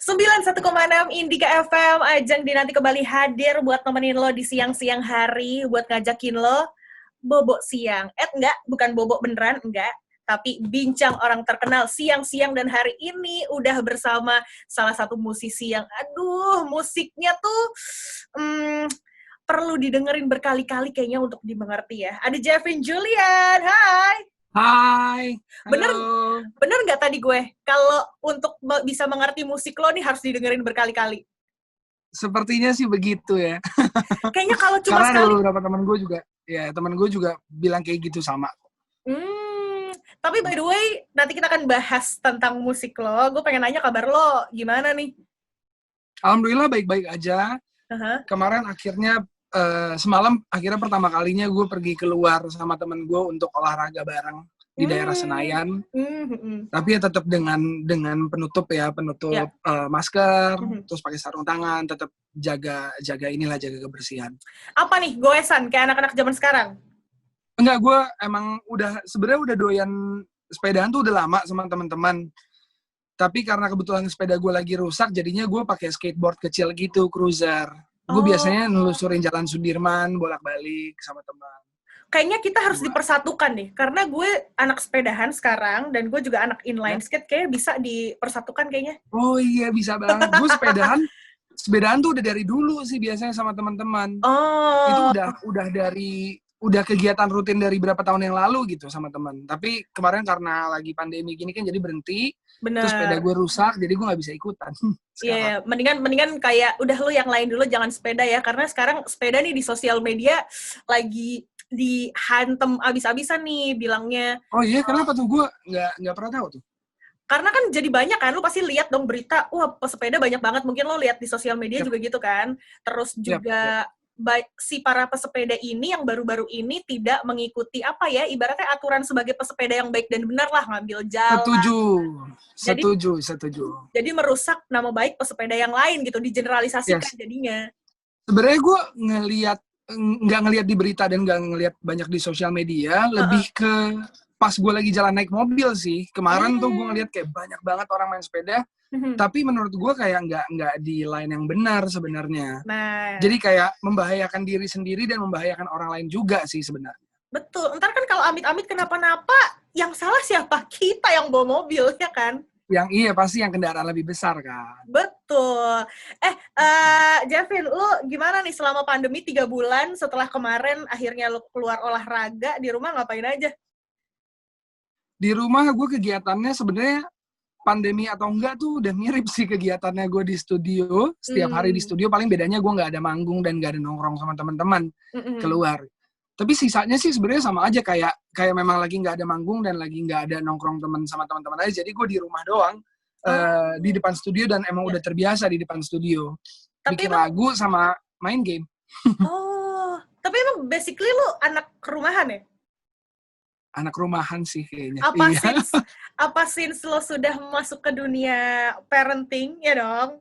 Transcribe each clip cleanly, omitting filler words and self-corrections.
91,6 Indika FM, ajang dinanti kembali hadir buat nemenin lo di siang-siang hari, buat ngajakin lo bobok siang. Enggak, bukan bobok beneran, enggak. Tapi bincang orang terkenal siang-siang, dan hari ini udah bersama salah satu musisi yang, aduh, musiknya tuh perlu didengerin berkali-kali kayaknya untuk dimengerti ya. Ada Jeffin Julian, hai! Hai, Bener halo. bener nggak tadi gue? Kalau untuk bisa mengerti musik lo nih harus didengerin berkali-kali. Sepertinya sih begitu ya. Kayaknya kalau cuma Karena ada sekali. beberapa teman gue juga bilang kayak gitu sama. Tapi by the way, nanti kita akan bahas tentang musik lo. Gue pengen nanya kabar lo gimana nih? Alhamdulillah baik-baik aja. Uh-huh. Kemarin akhirnya semalam akhirnya pertama kalinya gue pergi keluar sama temen gue untuk olahraga bareng di daerah Senayan. Tapi ya tetap dengan penutup Yeah. Masker, terus pakai sarung tangan, tetap jaga kebersihan. Apa nih, goesan kayak anak-anak zaman sekarang? Enggak, gue emang sebenarnya udah doyan sepedaan tuh udah lama sama teman-teman. Tapi karena kebetulan sepeda gue lagi rusak, jadinya gue pakai skateboard kecil gitu, cruiser. Gue biasanya nelusurin Jalan Sudirman, bolak-balik sama teman. Kayaknya kita harus dipersatukan nih, karena gue anak sepedahan sekarang, dan gue juga anak inline skate, kayaknya bisa dipersatukan kayaknya. Oh iya, bisa banget. Gue sepedaan tuh udah dari dulu sih biasanya sama teman-teman. Itu udah kegiatan rutin dari berapa tahun yang lalu gitu sama teman. Tapi kemarin karena lagi pandemi gini kan jadi berhenti. Bener. Terus sepeda gue rusak, jadi gue nggak bisa ikutan. Iya, mendingan kayak udah lu yang lain dulu, jangan sepeda ya, karena sekarang sepeda nih di sosial media lagi dihantem abis-abisan nih bilangnya. Oh iya, kenapa tuh? Gue nggak pernah tahu tuh. Karena kan jadi banyak kan, lu pasti lihat dong berita, wah pesepeda banyak banget, mungkin lo lihat di sosial media juga gitu kan. Terus juga si para pesepeda ini yang baru-baru ini tidak mengikuti apa ya, ibaratnya aturan sebagai pesepeda yang baik dan benar lah, ngambil jalan. Setuju. Jadi merusak nama baik pesepeda yang lain gitu, digeneralisasikan jadinya. Sebenarnya gue nggak ngelihat di berita dan nggak ngelihat banyak di sosial media, lebih ke pas gue lagi jalan naik mobil sih. Kemarin tuh gue ngeliat kayak banyak banget orang main sepeda, tapi menurut gue kayak nggak di line yang benar sebenarnya. Jadi kayak membahayakan diri sendiri dan membahayakan orang lain juga sih sebenarnya. Betul. Ntar kan kalau amit-amit kenapa-napa, yang salah siapa? Kita yang bawa mobil, ya kan? Iya, pasti yang kendaraan lebih besar kan. Betul. Jeffin, lu gimana nih selama pandemi 3 bulan setelah kemarin akhirnya lu keluar olahraga, di rumah ngapain aja? Di rumah gue kegiatannya sebenarnya pandemi atau enggak tuh udah mirip sih kegiatannya gue di studio. Setiap hari di studio, paling bedanya gue nggak ada manggung dan nggak ada nongkrong sama teman-teman keluar. Tapi sisanya sih sebenarnya sama aja, kayak memang lagi nggak ada manggung dan lagi nggak ada nongkrong sama teman-teman aja. Jadi gue di rumah doang, di depan studio, dan emang udah terbiasa di depan studio. Bikin lagu sama main game. Tapi emang basically lu anak rumahan ya? Anak rumahan sih kayaknya. Apa since lo sudah masuk ke dunia parenting, ya dong?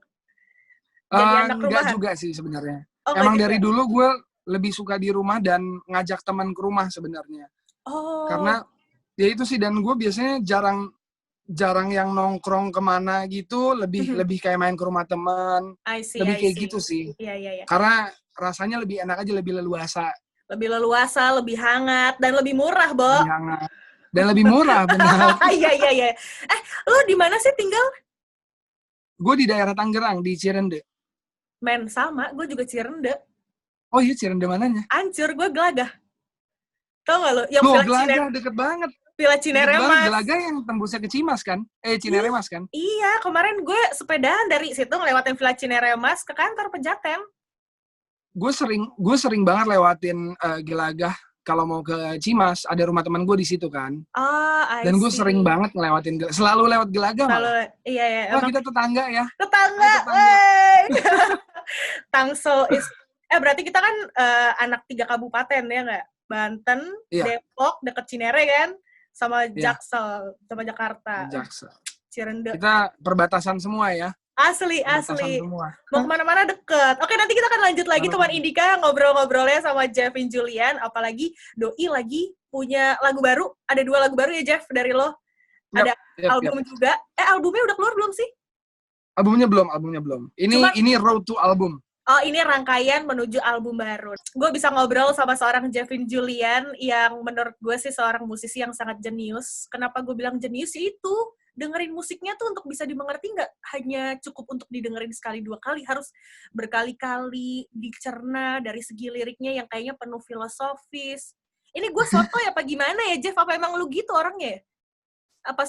Jadi anak rumahan? Enggak juga sih sebenarnya. Emang dari dulu gue lebih suka di rumah dan ngajak teman ke rumah sebenarnya. Karena ya itu sih, dan gue biasanya jarang yang nongkrong kemana gitu, lebih kayak main ke rumah teman, lebih kayak gitu sih. Iya. Karena rasanya lebih enak aja, lebih leluasa. Lebih leluasa, lebih hangat, dan lebih murah, Bo. Lebih hangat. Dan lebih murah, benar. Iya. Lu di mana sih tinggal? Gue di daerah Tangerang, di Cirende. Men, sama. Gue juga Cirende. Oh iya, Cirende mananya? Ancur, gue Gelagah. Tau gak lu? Yang Gelagah, deket banget. Villa Cineremas. Gelagah yang tembusnya ke Cimas kan? Cineremas kan? Iya, kemarin gue sepedaan dari situ ngelewatin Villa Cineremas ke kantor Pejaten. Gue sering banget lewatin Gelagah kalau mau ke Cimas, ada rumah teman gue di situ kan. Dan gue sering banget ngelewatin selalu lewat Gelagah malah. Iya. Wah, kita tetangga ya. Tetangga. Tangsel berarti kita kan anak 3 kabupaten ya nggak? Banten, Depok, deket Cinere kan? Sama Jaksel, sama Jakarta. Jaksel. Cirende. Kita perbatasan semua ya. Asli. Mau kemana-mana deket. Oke, nanti kita akan lanjut lagi teman Indika ngobrol-ngobrolnya sama Jeffin Julian. Apalagi Doi lagi punya lagu baru. Ada 2 lagu baru ya, Jeff, dari lo. Ada album juga. Albumnya udah keluar belum sih? Albumnya belum. Cuma Ini road to album. oh, ini rangkaian menuju album baru. Gue bisa ngobrol sama seorang Jevin Julian yang menurut gue sih seorang musisi yang sangat jenius. Kenapa gue bilang jenius? Itu dengerin musiknya tuh untuk bisa dimengerti nggak hanya cukup untuk didengerin sekali dua kali, harus berkali-kali dicerna dari segi liriknya yang kayaknya penuh filosofis. Ini gue soto ya apa gimana ya, Jeff? Apa emang lu gitu orangnya ya? Apa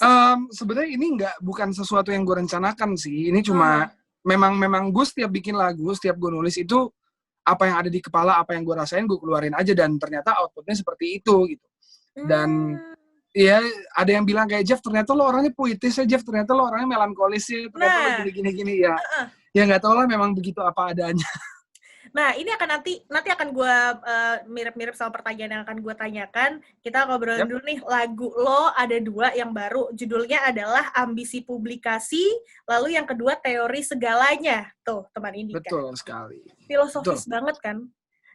Sebenarnya ini bukan sesuatu yang gue rencanakan sih. Ini cuma memang gue setiap bikin lagu, setiap gue nulis itu apa yang ada di kepala, apa yang gue rasain gue keluarin aja, dan ternyata outputnya seperti itu gitu. Dan ya ada yang bilang kayak, Jeff ternyata lo orangnya puitis ya, Jeff ternyata lo orangnya melankolis ya, ternyata lo gini ya. Ya nggak tau lah, memang begitu apa adanya. Nah, ini akan nanti akan gue mirip-mirip sama pertanyaan yang akan gue tanyakan. Kita ngobrolin dulu nih, lagu lo ada 2 yang baru. Judulnya adalah Ambisi Publikasi, lalu yang kedua Teori Segalanya. Tuh, teman Indika. Betul sekali. Filosofis banget kan?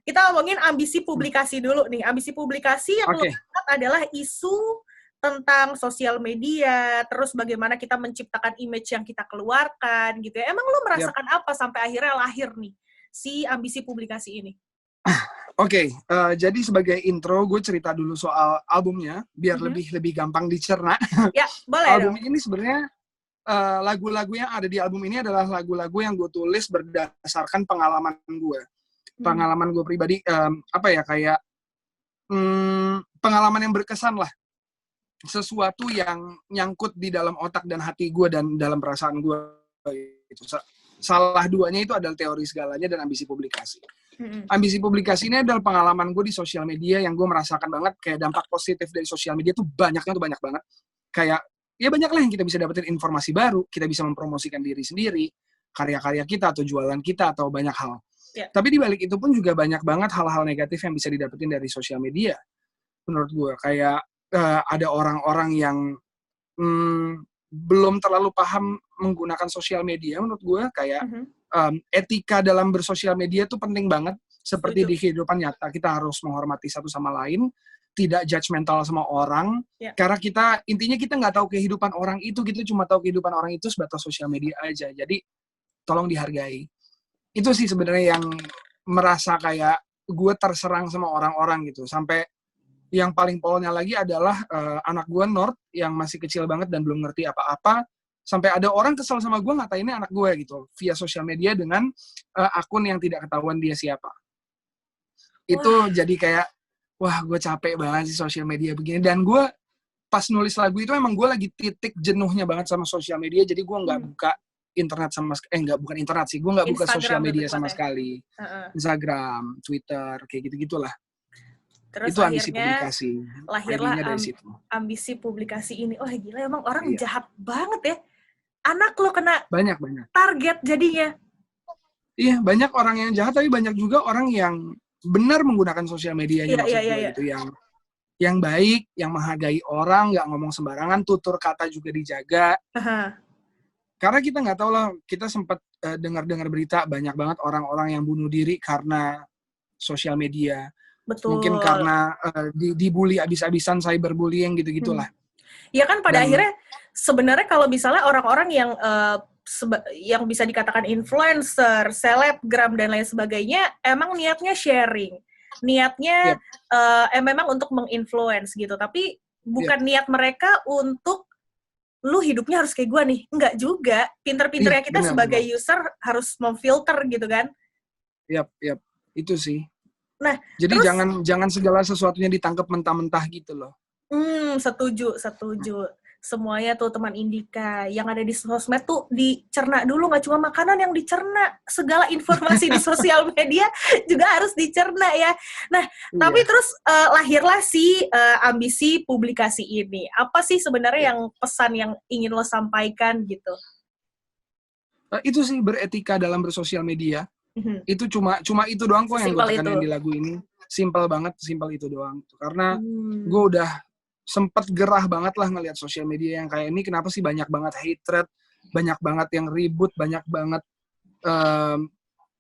Kita ngomongin Ambisi Publikasi dulu nih. Ambisi Publikasi yang lo angkat adalah isu tentang sosial media, terus bagaimana kita menciptakan image yang kita keluarkan gitu ya. Emang lo merasakan apa sampai akhirnya lahir nih si Ambisi Publikasi ini? Oke, jadi sebagai intro gue cerita dulu soal albumnya biar lebih gampang dicerna. Ya, boleh. Album ini sebenarnya lagu-lagu yang ada di album ini adalah lagu-lagu yang gue tulis berdasarkan pengalaman gue. Pengalaman gue pribadi, kayak pengalaman yang berkesan lah. Sesuatu yang nyangkut di dalam otak dan hati gue dan dalam perasaan gue. Itu salah duanya itu adalah Teori Segalanya dan Ambisi Publikasi. Ambisi Publikasi ini adalah pengalaman gue di sosial media yang gue merasakan banget kayak dampak positif dari sosial media tuh banyak banget. Kayak ya banyak lah yang kita bisa dapetin informasi baru, kita bisa mempromosikan diri sendiri, karya-karya kita atau jualan kita atau banyak hal. Tapi di balik itu pun juga banyak banget hal-hal negatif yang bisa didapetin dari sosial media. Menurut gue kayak ada orang-orang yang belum terlalu paham menggunakan sosial media. Menurut gue kayak etika dalam bersosial media tuh penting banget. Seperti di kehidupan nyata, kita harus menghormati satu sama lain, tidak judgmental sama orang, karena intinya kita nggak tahu kehidupan orang itu, kita cuma tahu kehidupan orang itu sebatas sosial media aja. Jadi tolong dihargai. Itu sih sebenarnya yang merasa kayak gue terserang sama orang-orang gitu. Sampai yang paling polnya lagi adalah anak gue North yang masih kecil banget dan belum ngerti apa-apa. Sampai ada orang kesel sama gue ngatainnya anak gue gitu via sosial media dengan akun yang tidak ketahuan dia siapa. Itu jadi kayak, wah gue capek banget sih sosial media begini. Dan gue pas nulis lagu itu emang gue lagi titik jenuhnya banget sama sosial media. Jadi gue nggak buka internet bukan internet sih. Gue nggak buka sosial media sama sekali. Instagram, Twitter, kayak gitu-gitulah. Terus itu Ambisi Publikasi. Lahirlah Ambisi Publikasi ini. Oh gila, emang orang jahat banget ya. Anak lo kena banyak target jadinya. Iya, banyak orang yang jahat, tapi banyak juga orang yang benar menggunakan sosial medianya. Gitu, yang baik, yang menghargai orang, nggak ngomong sembarangan, tutur kata juga dijaga. Karena kita nggak tahu lah, kita sempat dengar berita banyak banget orang-orang yang bunuh diri karena sosial media. Betul. Mungkin karena dibully abis-abisan, cyberbullying gitu-gitulah. Ya kan pada akhirnya sebenarnya kalau misalnya orang-orang yang bisa dikatakan influencer, selebgram dan lain sebagainya, emang niatnya sharing, niatnya memang untuk menginfluence gitu, tapi bukan niat mereka untuk lu hidupnya harus kayak gue nih, enggak juga. Pinter-pinternya kita sebagai user harus memfilter gitu kan. Yap, itu sih. Nah, jadi jangan segala sesuatunya ditangkap mentah-mentah gitu loh. Setuju. Semuanya tuh teman Indika yang ada di sosmed tuh dicerna dulu, nggak cuma makanan yang dicerna, segala informasi di sosial media juga harus dicerna ya. Nah, tapi terus lahirlah si Ambisi Publikasi ini. Apa sih sebenarnya yang pesan yang ingin lo sampaikan gitu? Itu sih beretika dalam bersosial media. Itu cuma itu doang kok yang gue tekanin di lagu ini. Simple itu doang. Karena gue udah sempet gerah banget lah ngelihat sosial media yang kayak ini. Kenapa sih banyak banget hatred, banyak banget yang ribut, banyak banget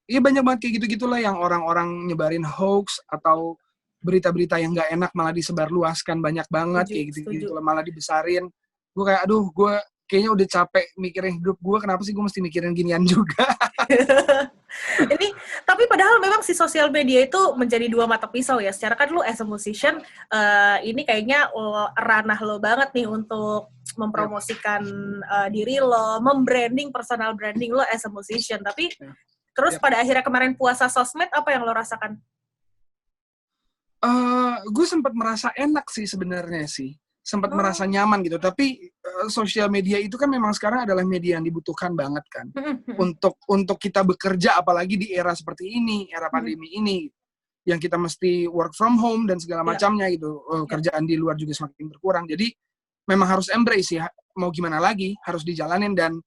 banyak banget kayak gitu-gitulah yang orang-orang nyebarin hoax atau berita-berita yang nggak enak malah disebarluaskan banyak banget. Kayak gitu-gitu malah dibesarin. Gue kayak gue kayaknya udah capek mikirin hidup gue, kenapa sih gue mesti mikirin ginian juga. Ini tapi padahal memang si sosial media itu menjadi dua mata pisau ya. Secara kan lu as a musician, ini kayaknya ranah lo banget nih untuk mempromosikan diri lo, membranding, personal branding lo as a musician. Tapi terus pada akhirnya kemarin puasa sosmed, apa yang lo rasakan? Gue sempat merasa enak sih sebenarnya sih. Sempat merasa nyaman gitu. Tapi sosial media itu kan memang sekarang adalah media yang dibutuhkan banget kan. Untuk kita bekerja, apalagi di era seperti ini, era pandemi ini. Yang kita mesti work from home dan segala macamnya gitu. Kerjaan di luar juga semakin berkurang. Jadi memang harus embrace ya. Mau gimana lagi, harus dijalanin. Dan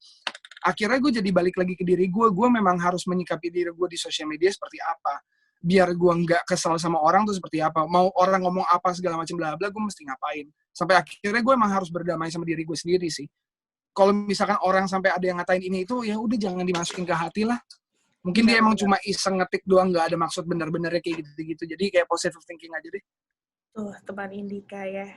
akhirnya gue jadi balik lagi ke diri gue. Gue memang harus menyikapi diri gue di sosial media seperti apa. Biar gue nggak kesal sama orang tuh seperti apa. Mau orang ngomong apa segala macam bla bla, gue mesti ngapain. Sampai akhirnya gue emang harus berdamai sama diri gue sendiri sih. Kalau misalkan orang sampai ada yang ngatain ini itu, ya udah jangan dimasukin ke hati lah. Mungkin dia emang cuma iseng ngetik doang, nggak ada maksud bener-benernya kayak gitu-gitu. Jadi kayak positive thinking aja deh. Tuh, teman Indika ya.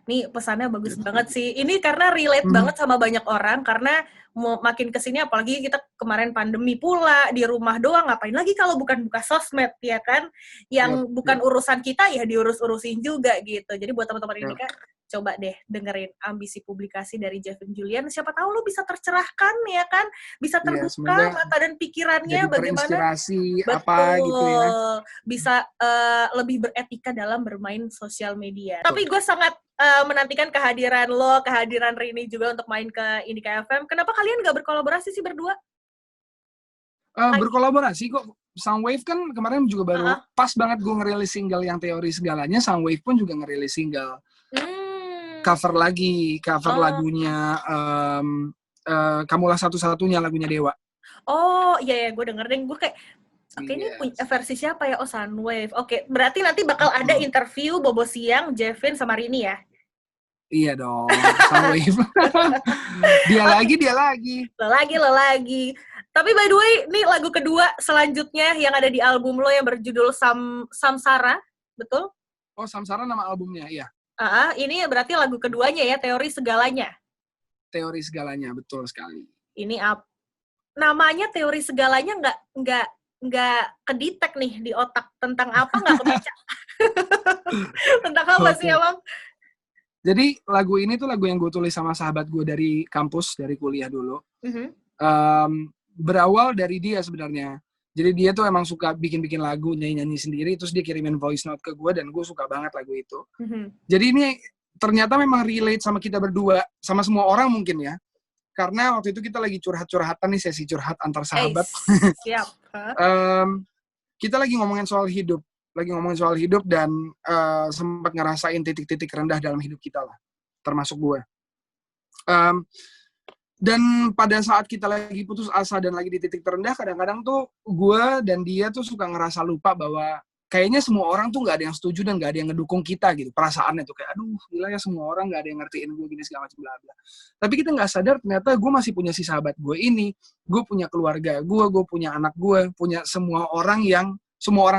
Nih pesannya bagus banget sih. Ini karena relate banget sama banyak orang, karena makin kesini apalagi kita kemarin pandemi pula, di rumah doang, ngapain lagi kalau bukan buka sosmed, ya kan? Yang bukan urusan kita ya diurus-urusin juga gitu. Jadi buat teman-teman Indika, coba deh dengerin Ambisi Publikasi dari Jevin Julian. Siapa tahu lu bisa tercerahkan ya kan? Bisa terbuka mata dan pikirannya bagaimana. Terinspirasi apa gitu ya. Bisa lebih beretika dalam bermain sosial media. Tapi gue sangat menantikan kehadiran lo, kehadiran Rini juga untuk main ke Indika FM. Kenapa kalian nggak berkolaborasi sih berdua? Berkolaborasi kok. Soundwave kan kemarin juga baru pas banget gue ngerilis single yang Teori Segalanya. Soundwave pun juga ngerilis single. Cover lagunya Kamulah Satu-Satunya, lagunya Dewa. Oh iya ya, gue denger deh. Gue kayak oke, ini punya versi siapa ya? Oh, Soundwave. Oke, berarti nanti bakal ada interview Bobo Siang, Jevin, sama Rini ya? Iya dong, Soundwave. Dia lagi. Lo lagi. Tapi by the way, ini lagu kedua selanjutnya yang ada di album lo yang berjudul Samsara, betul? Oh, Samsara nama albumnya, iya. Ini berarti lagu keduanya ya, Teori Segalanya. Teori Segalanya, betul sekali. Ini namanya Teori Segalanya nggak kedetek nih di otak, tentang apa nggak kebaca. Tentang apa sih emang? Jadi lagu ini tuh lagu yang gue tulis sama sahabat gue dari kampus, dari kuliah dulu. Berawal dari dia sebenarnya. Jadi dia tuh emang suka bikin-bikin lagu, nyanyi-nyanyi sendiri, terus dia kirimin voice note ke gue, dan gue suka banget lagu itu. Jadi ini ternyata memang relate sama kita berdua, sama semua orang mungkin ya. Karena waktu itu kita lagi curhat-curhatan nih, sesi curhat antar sahabat. Siap. Kita lagi ngomongin soal hidup. Dan sempat ngerasain titik-titik rendah dalam hidup kita lah. Termasuk gue. Dan pada saat kita lagi putus asa dan lagi di titik terendah, kadang-kadang tuh gue dan dia tuh suka ngerasa lupa bahwa kayaknya semua orang tuh gak ada yang setuju dan gak ada yang ngedukung kita gitu. Perasaannya tuh kayak, aduh gila ya, semua orang gak ada yang ngertiin gue gini segala macam bla bla. Tapi kita gak sadar ternyata gue masih punya si sahabat gue ini. Gue punya keluarga gue punya anak gue, punya semua orang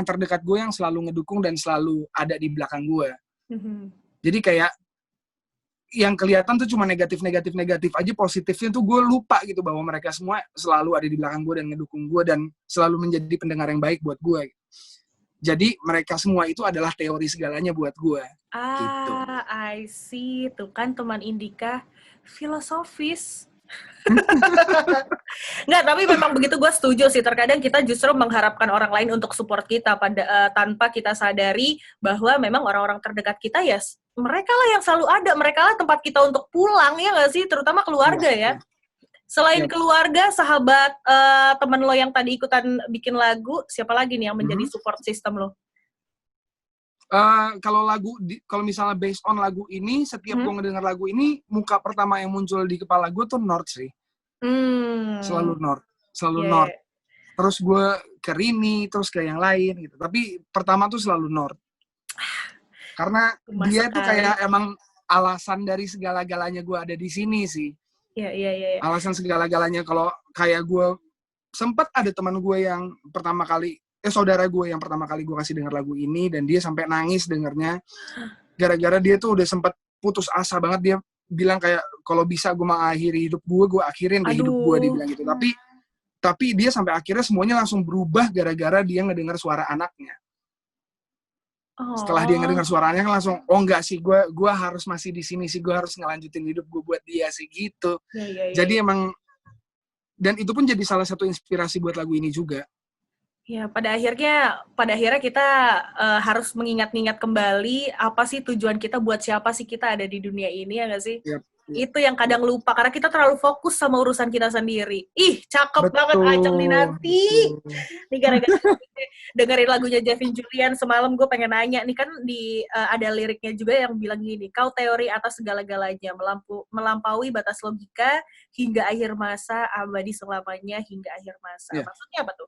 terdekat gue yang selalu ngedukung dan selalu ada di belakang gue. Jadi kayak yang kelihatan tuh cuma negatif aja, positifnya tuh gue lupa gitu bahwa mereka semua selalu ada di belakang gue dan ngedukung gue dan selalu menjadi pendengar yang baik buat gue. Jadi mereka semua itu adalah teori segalanya buat gue. Gitu. I see. Tuh kan teman Indika filosofis. Nggak, tapi memang begitu, gue setuju sih. Terkadang kita justru mengharapkan orang lain untuk support kita tanpa kita sadari bahwa memang orang-orang terdekat kita ya mereka lah yang selalu ada, mereka lah tempat kita untuk pulang, ya nggak sih? Terutama keluarga ya. Selain keluarga, sahabat, teman lo yang tadi ikutan bikin lagu, siapa lagi nih yang menjadi support system lo? Kalau misalnya based on lagu ini, setiap gue ngedenger lagu ini, muka pertama yang muncul di kepala gue tuh North sih. Selalu North. North. Terus gue ke Rini, terus ke yang lain gitu. Tapi pertama tuh selalu North. Karena dia tuh kayak emang alasan dari segala-galanya gue ada di sini sih. Iya. Alasan segala-galanya. Kalau kayak gue, sempat ada teman gue yang saudara gue yang pertama kali gue kasih denger lagu ini, dan dia sampai nangis dengernya. Gara-gara dia tuh udah sempat putus asa banget, dia bilang kayak kalau bisa gue mengakhiri hidup gue akhirin deh hidup gue, dia bilang gitu. Tapi dia sampai akhirnya semuanya langsung berubah gara-gara dia ngedengar suara anaknya. Setelah dia ngedengar suaranya kan langsung, oh enggak sih, gue harus masih di sini sih, gue harus ngelanjutin hidup gue buat dia sih gitu. Jadi emang, dan itu pun jadi salah satu inspirasi buat lagu ini juga. Ya, pada akhirnya kita harus mengingat-ingat kembali apa sih tujuan kita, buat siapa sih kita ada di dunia ini, ya nggak sih? Yep. Itu yang kadang lupa karena kita terlalu fokus sama urusan kita sendiri. Ih, cakep banget Ajeng Dinanti. Nih gara-gara dengerin lagunya Jevin Julian semalam, gue pengen nanya nih, kan ada liriknya juga yang bilang gini, kau teori atas segala-galanya, melampaui batas logika hingga akhir masa, abadi selamanya hingga akhir masa. Maksudnya apa tuh?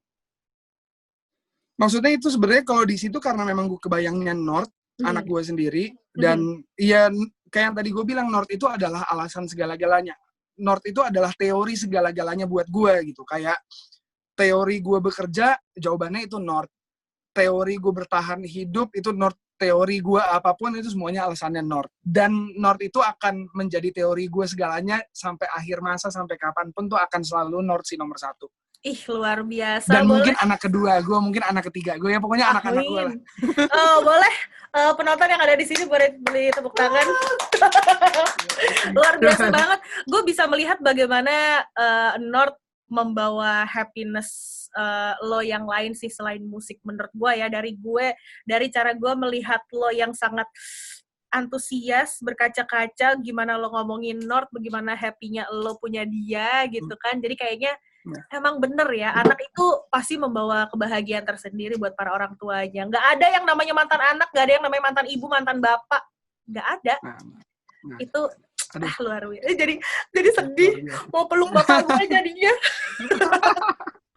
Maksudnya itu sebenarnya kalau di situ karena memang gue kebayangnya North, anak gue sendiri, dan ya kayak yang tadi gue bilang, North itu adalah alasan segala-galanya. North itu adalah teori segala-galanya buat gue gitu. Kayak teori gue bekerja, jawabannya itu North. Teori gue bertahan hidup, itu North. Teori gue apapun, itu semuanya alasannya North. Dan North itu akan menjadi teori gue segalanya sampai akhir masa, sampai kapanpun tuh akan selalu North sih nomor satu. Ih, luar biasa. Dan mungkin anak kedua gue, mungkin anak ketiga gue, ya pokoknya anak-anak gue lah. Boleh penonton yang ada di sini boleh beli tepuk tangan. Luar biasa banget. Gue bisa melihat bagaimana North membawa happiness lo yang lain sih selain musik, menurut gue ya. Dari cara gue melihat lo yang sangat antusias, berkaca-kaca, gimana lo ngomongin North, bagaimana happy-nya lo punya dia gitu kan. Jadi kayaknya emang bener ya, anak itu pasti membawa kebahagiaan tersendiri buat para orang tuanya. Nggak ada yang namanya mantan anak, nggak ada yang namanya mantan ibu, mantan bapak. Nggak ada. Itu luar biasa. Jadi sedih. Mau peluk bapak gue jadinya.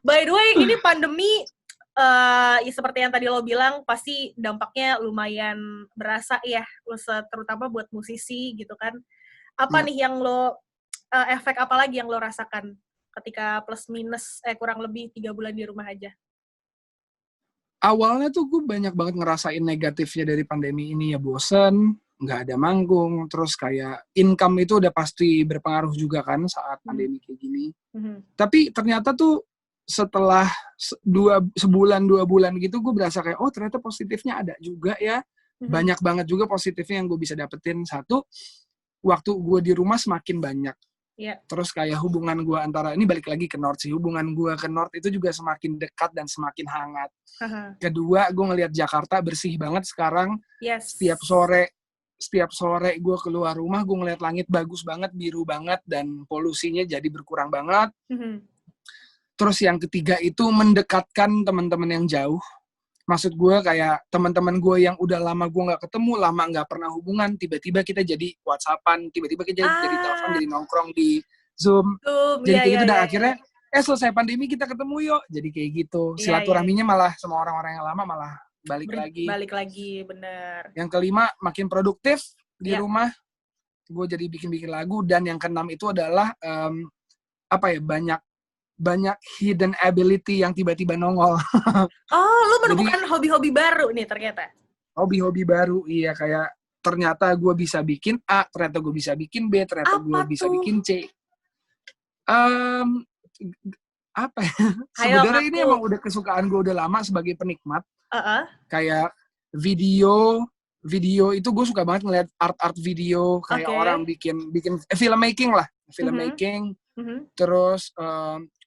By the way, ini pandemi, seperti yang tadi lo bilang, pasti dampaknya lumayan berasa ya, terutama buat musisi gitu kan. Apa nih yang efek apa lagi yang lo rasakan ketika plus minus kurang lebih 3 bulan di rumah aja? Awalnya tuh gue banyak banget ngerasain negatifnya dari pandemi ini ya, bosen, nggak ada manggung, terus kayak income itu udah pasti berpengaruh juga kan saat pandemi kayak gini. Tapi ternyata tuh setelah sebulan 2 bulan gitu gue berasa kayak, oh ternyata positifnya ada juga ya. Banyak banget juga positifnya yang gue bisa dapetin. Satu, waktu gue di rumah semakin banyak. Terus kayak hubungan gue antara, ini balik lagi ke North sih, hubungan gue ke North itu juga semakin dekat dan semakin hangat. Kedua, gue ngelihat Jakarta bersih banget sekarang. Setiap sore gue keluar rumah, gue ngeliat langit bagus banget, biru banget, dan polusinya jadi berkurang banget. Terus yang ketiga itu mendekatkan teman-teman yang jauh. Maksud gue kayak teman-teman gue yang udah lama gue nggak ketemu, lama nggak pernah hubungan, tiba-tiba kita jadi WhatsAppan, tiba-tiba kita jadi telepon, jadi nongkrong di Zoom. Jadi kayak gitu, dan akhirnya selesai pandemi kita ketemu yuk. Jadi kayak gitu. Silaturahminya malah sama orang-orang yang lama malah balik lagi, bener. Yang kelima, makin produktif di rumah. Gue jadi bikin lagu. Dan yang keenam itu adalah banyak hidden ability yang tiba-tiba nongol. Lu menemukan hobi-hobi baru nih ternyata. Hobi-hobi baru, iya, kayak ternyata gue bisa bikin A, ternyata gue bisa bikin B, ternyata gue bisa bikin C. Apa ya? Sebenarnya ini emang udah kesukaan gue udah lama sebagai penikmat. Kayak video itu gue suka banget ngeliat art video, kayak orang bikin filmmaking lah, terus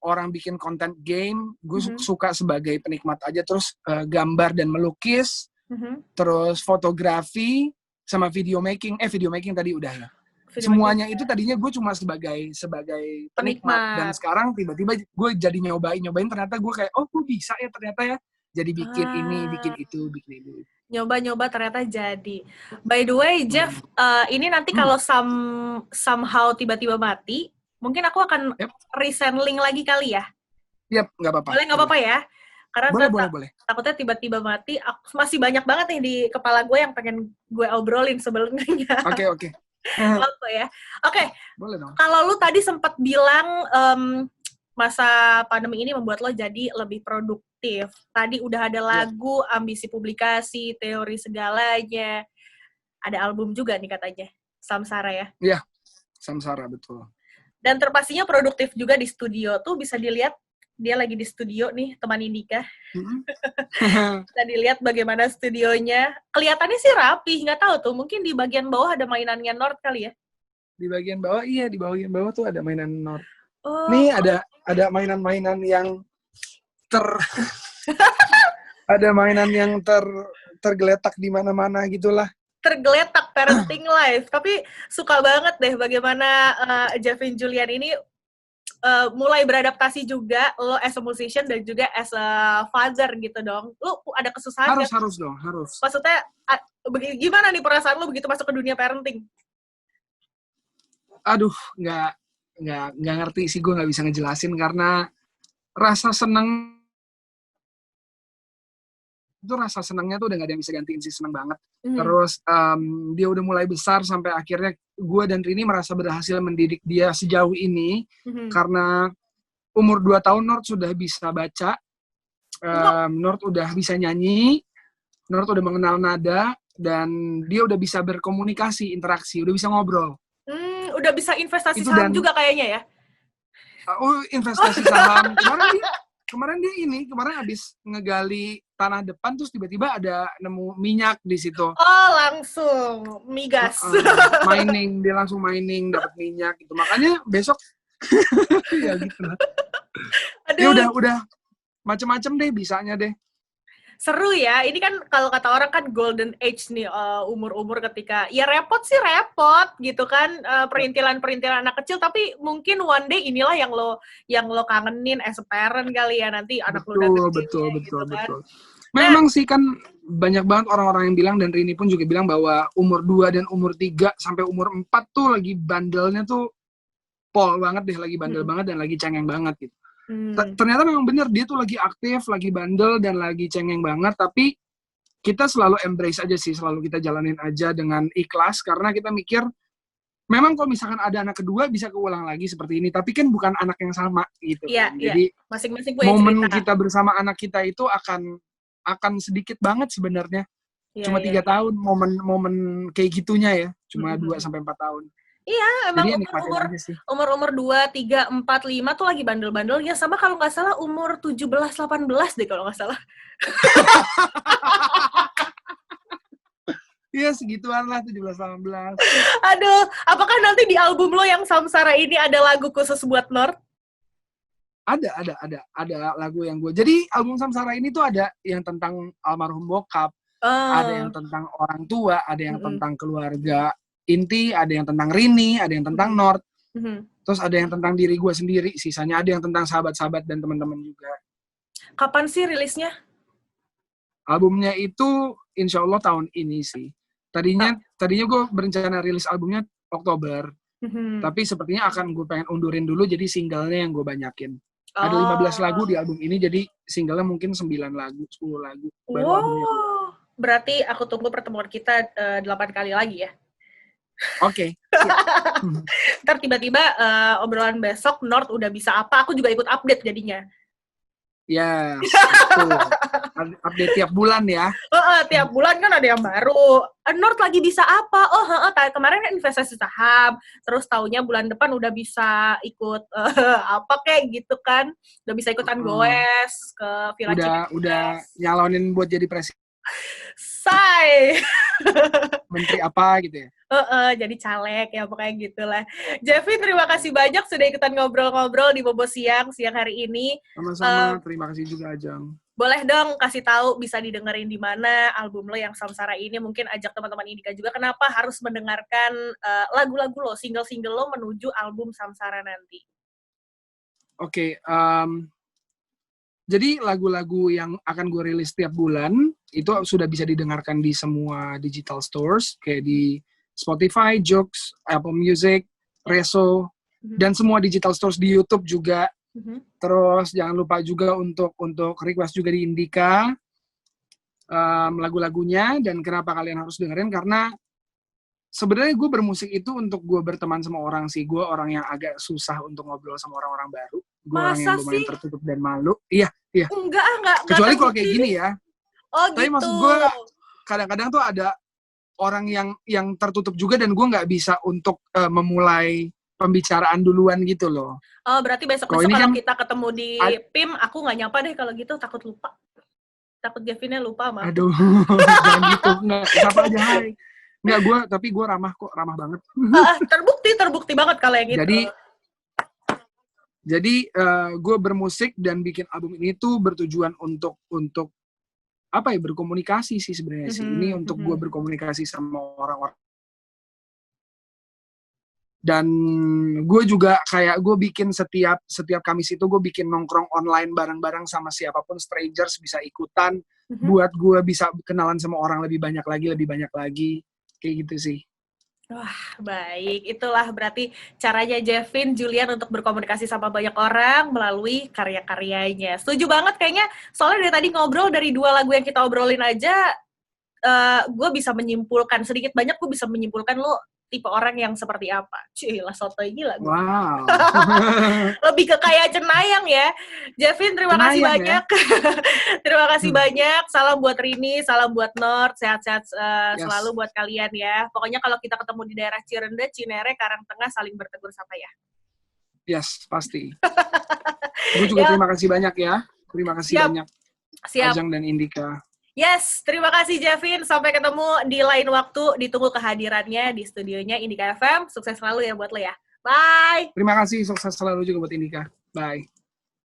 orang bikin konten game, gue suka sebagai penikmat aja. Terus gambar dan melukis, terus fotografi sama video making tadi udah ya. Semuanya itu tadinya gue cuma sebagai penikmat, dan sekarang tiba-tiba gue jadi nyobain ternyata gue kayak, oh gue bisa ya ternyata ya, jadi bikin ini, bikin itu. Nyoba-nyoba ternyata jadi. By the way, Jeff, ini nanti kalau somehow tiba-tiba mati, mungkin aku akan resend link lagi kali ya? Nggak apa-apa. Boleh, nggak apa-apa ya? Karena boleh. Takutnya tiba-tiba mati, masih banyak banget nih di kepala gue yang pengen gue obrolin sebelumnya. Oke. Apa ya? Oke. Boleh dong. Kalau lu tadi sempat bilang masa pandemi ini membuat lo jadi lebih produktif. Tadi udah ada lagu, ambisi publikasi, teori segalanya. Ada album juga nih katanya, Samsara ya? Iya. Samsara, betul. Dan terpastinya produktif juga di studio tuh, bisa dilihat dia lagi di studio nih, teman Indika. Bisa dilihat bagaimana studionya. Kelihatannya sih rapi, nggak tahu tuh. Mungkin di bagian bawah ada mainannya Nord kali ya? Di bagian bawah, iya, di bagian bawah tuh ada mainan Nord. Oh. Nih ada mainan-mainan yang ada mainan yang tergeletak di mana-mana gitulah. Tergeletak parenting life. Tapi suka banget deh bagaimana Jevin Julian ini mulai beradaptasi juga, lo as a musician dan juga as a father gitu dong. Lo ada kesusahan Harus dong. Maksudnya, gimana nih perasaan lo begitu masuk ke dunia parenting? Aduh, nggak ngerti sih, gue nggak bisa ngejelasin karena rasa senangnya tuh udah nggak ada yang bisa gantiin sih, seneng banget. Terus dia udah mulai besar sampai akhirnya gue dan Rini merasa berhasil mendidik dia sejauh ini karena umur 2 tahun Nord sudah bisa baca, Nord udah bisa nyanyi, Nord udah mengenal nada, dan dia udah bisa berkomunikasi, interaksi, udah bisa ngobrol. Udah bisa investasi saham juga kayaknya ya? Investasi saham. Kemarin habis ngegali tanah depan, terus tiba-tiba ada nemu minyak di situ. Oh, langsung migas. Mining, dia langsung mining, dapat minyak gitu. Makanya besok ya gitu lah. Ya udah macem-macem deh bisanya deh. Seru ya, ini kan kalau kata orang kan golden age nih, umur-umur ketika, ya repot gitu kan, perintilan-perintilan anak kecil, tapi mungkin one day inilah yang lo kangenin as a parent kali ya, nanti anak lo udah gede. Betul. Memang sih kan banyak banget orang-orang yang bilang, dan Rini pun juga bilang bahwa umur 2 dan umur 3 sampai umur 4 tuh lagi bandelnya tuh pol banget deh, lagi bandel banget dan lagi cengeng banget gitu. Ternyata memang benar, dia tuh lagi aktif, lagi bandel, dan lagi cengeng banget, tapi kita selalu embrace aja sih, selalu kita jalanin aja dengan ikhlas, karena kita mikir, memang kalau misalkan ada anak kedua bisa keulang lagi seperti ini, tapi kan bukan anak yang sama gitu. Jadi masing-masing punya momen cerita. kita bersama anak kita itu akan sedikit banget sebenarnya. Cuma 3 tahun, momen kayak gitunya ya, cuma 2-4 tahun. Iya, emang Jadi umur 2, 3, 4, 5 tuh lagi bandel-bandelnya. Sama kalau nggak salah umur 17, 18 deh kalau nggak salah. Iya, segituan lah, 17, 18. Aduh, apakah nanti di album lo yang Samsara ini ada lagu khusus buat Nord? Ada lagu yang gue. Jadi album Samsara ini tuh ada yang tentang almarhum bokap, ada yang tentang orang tua, ada yang tentang keluarga inti, ada yang tentang Rini, ada yang tentang Nord, terus ada yang tentang diri gue sendiri, sisanya ada yang tentang sahabat-sahabat dan teman-teman juga. Kapan sih rilisnya? Albumnya itu insya Allah tahun ini sih. Tadinya gue berencana rilis albumnya Oktober, tapi sepertinya akan gue pengen undurin dulu, jadi singlenya yang gue banyakin. Ada 15 lagu di album ini, jadi singlenya mungkin 9 lagu, 10 lagu. Baru albumnya. Berarti aku tunggu pertemuan kita 8 kali lagi ya? Oke. Ntar tiba-tiba obrolan besok Nord udah bisa apa, aku juga ikut update jadinya. Ya, betul. Update tiap bulan ya. Tiap bulan kan ada yang baru. Nord lagi bisa apa? Kemarin kan investasi saham, terus taunya bulan depan udah bisa ikut apa kayak gitu kan. Udah bisa ikutan goes ke Villa Cinemas. Udah nyalonin buat jadi presiden. Say. Menteri apa gitu ya? Jadi caleg ya, pokoknya gitulah. Jevin, terima kasih banyak sudah ikutan ngobrol-ngobrol di Bobo siang hari ini. Sama-sama, terima kasih juga Ajeng. Boleh dong kasih tahu bisa didengerin di mana album lo yang Samsara ini, mungkin ajak teman-teman Indika juga kenapa harus mendengarkan lagu-lagu lo, single-single lo menuju album Samsara nanti. Oke, jadi lagu-lagu yang akan gue rilis setiap bulan itu sudah bisa didengarkan di semua digital stores, kayak di Spotify, Joox, Apple Music, Reso, dan semua digital stores di YouTube juga. Terus jangan lupa juga untuk request juga di Indika lagu-lagunya, dan kenapa kalian harus dengerin, karena sebenarnya gue bermusik itu untuk gue berteman sama orang sih. Gue orang yang agak susah untuk ngobrol sama orang-orang baru. Gue orang yang lumayan tertutup dan malu. Iya. Enggak. Kecuali kalau kayak gini ya. Oh, tapi gitu. maksud gue kadang-kadang tuh ada orang yang tertutup juga dan gue nggak bisa untuk memulai pembicaraan duluan gitu loh. Oh, berarti besok-besok Kalau ini kalau kan kita ketemu di PIM, aku nggak nyapa deh kalau gitu, takut lupa. Takut Gavinnya lupa sama aku. aduh, jangan gitu, nggak, siapa aja hai. Nggak, tapi gue ramah kok, ramah banget. Terbukti banget kalau yang itu. Jadi gue bermusik dan bikin album ini tuh bertujuan untuk apa ya, berkomunikasi sih sebenarnya sih. Ini untuk gue berkomunikasi sama orang-orang. Dan gue juga kayak gue bikin setiap Kamis itu gue bikin nongkrong online bareng-bareng sama siapapun, strangers bisa ikutan, buat gue bisa kenalan sama orang lebih banyak lagi, kayak gitu sih. Wah, baik. Itulah berarti caranya Jevin Julian untuk berkomunikasi sama banyak orang melalui karya-karyanya. Setuju banget kayaknya, soalnya dari tadi ngobrol, dari 2 lagu yang kita obrolin aja, gue bisa menyimpulkan, sedikit banyak gue bisa menyimpulkan lo tipe orang yang seperti apa. Cilah, sotoy gila gue. Wow. Lebih ke kayak cenayang ya. Jevin, terima kasih banyak. Terima kasih banyak. Salam buat Rini, salam buat Nord. Sehat-sehat selalu buat kalian ya. Pokoknya kalau kita ketemu di daerah Cirende, Cinere, Karangtengah, saling bertegur sapa ya. Yes, pasti. Gue juga terima kasih banyak ya. Terima kasih banyak. Ajeng dan Indika. Yes, terima kasih Jevin. Sampai ketemu di lain waktu. Ditunggu kehadirannya di studionya Indika FM. Sukses selalu ya buat lo ya. Bye! Terima kasih, sukses selalu juga buat Indika. Bye.